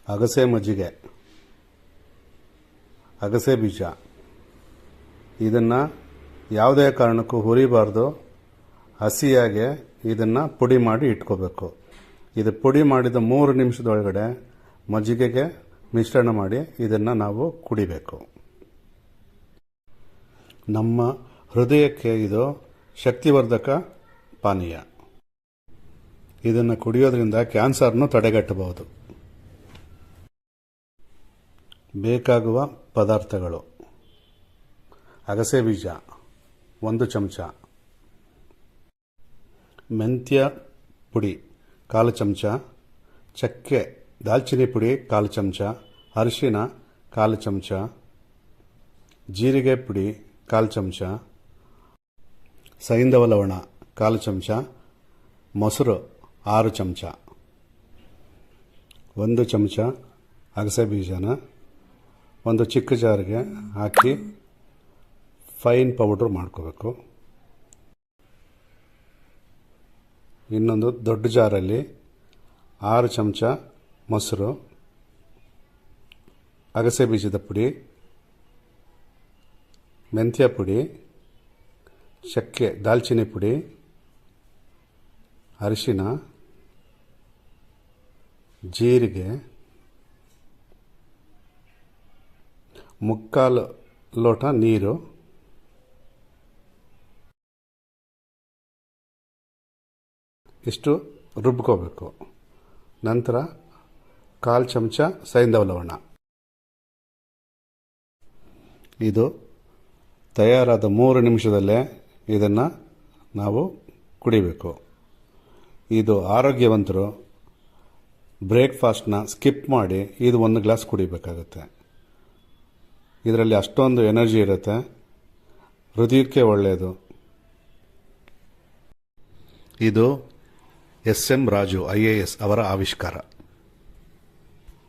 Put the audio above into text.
ಅಗಸೆ ಮಜ್ಜಿಗೆ, ಅಗಸೆ ಬೀಜ. ಇದನ್ನು ಯಾವುದೇ ಕಾರಣಕ್ಕೂ ಹುರಿಬಾರ್ದು, ಹಸಿಯಾಗೆ ಇದನ್ನು ಪುಡಿ ಮಾಡಿ ಇಟ್ಕೋಬೇಕು. ಇದು ಪುಡಿ ಮಾಡಿದ 3 ನಿಮಿಷದೊಳಗಡೆ ಮಜ್ಜಿಗೆಗೆ ಮಿಶ್ರಣ ಮಾಡಿ ಇದನ್ನು ನಾವು ಕುಡಿಬೇಕು. ನಮ್ಮ ಹೃದಯಕ್ಕೆ ಇದು ಶಕ್ತಿವರ್ಧಕ ಪಾನೀಯ. ಇದನ್ನು ಕುಡಿಯೋದ್ರಿಂದ ಕ್ಯಾನ್ಸರ್ನು ತಡೆಗಟ್ಟಬಹುದು. ಬೇಕಾಗುವ ಪದಾರ್ಥಗಳು: ಅಗಸೆ ಬೀಜ 1 ಚಮಚ, ಮೆಂತ್ಯ ಪುಡಿ 1/4 ಚಮಚ, ಚಕ್ಕೆ ದಾಲ್ಚಿನ್ನಿ ಪುಡಿ 1/4 ಚಮಚ, ಅರಿಶಿನ 1/4 ಚಮಚ, ಜೀರಿಗೆ ಪುಡಿ 1/4 ಚಮಚ, ಸೈಂಧವ ಲವಣ 1/4 ಚಮಚ, ಮೊಸರು 6 ಚಮಚ. 1 ಚಮಚ ಅಗಸೆ ಬೀಜನ ಒಂದು ಚಿಕ್ಕ ಜಾರಿಗೆ ಹಾಕಿ ಫೈನ್ ಪೌಡ್ರ್ ಮಾಡ್ಕೋಬೇಕು. ಇನ್ನೊಂದು ದೊಡ್ಡ ಜಾರಲ್ಲಿ 6 ಚಮಚ ಮೊಸರು, ಅಗಸೆ ಬೀಜದ ಪುಡಿ, ಮೆಂತ್ಯ ಪುಡಿ, ಚಕ್ಕೆ ದಾಲ್ಚಿನ್ನಿ ಪುಡಿ, ಅರಿಶಿನ, ಜೀರಿಗೆ, 3/4 ಲೋಟ ನೀರು, ಇಷ್ಟು ರುಬ್ಕೋಬೇಕು. ನಂತರ 1/4 ಚಮಚ ಸೈಂಧವ ಲವಣ. ಇದು ತಯಾರಾದ 3 ನಿಮಿಷದಲ್ಲೇ ಇದನ್ನು ನಾವು ಕುಡಿಬೇಕು. ಇದು ಆರೋಗ್ಯವಂತರು ಬ್ರೇಕ್ಫಾಸ್ಟ್ನ ಸ್ಕಿಪ್ ಮಾಡಿ ಇದು 1 ಗ್ಲಾಸ್ ಕುಡಿಬೇಕಾಗುತ್ತೆ. ಇದರಲ್ಲಿ ಅಷ್ಟೊಂದು ಎನರ್ಜಿ ಇರುತ್ತೆ, ಹೃದಯಕ್ಕೆ ಒಳ್ಳೆಯದು. ಇದು ಎಸ್ ಎಂ ರಾಜು IAS ಅವರ ಆವಿಷ್ಕಾರ.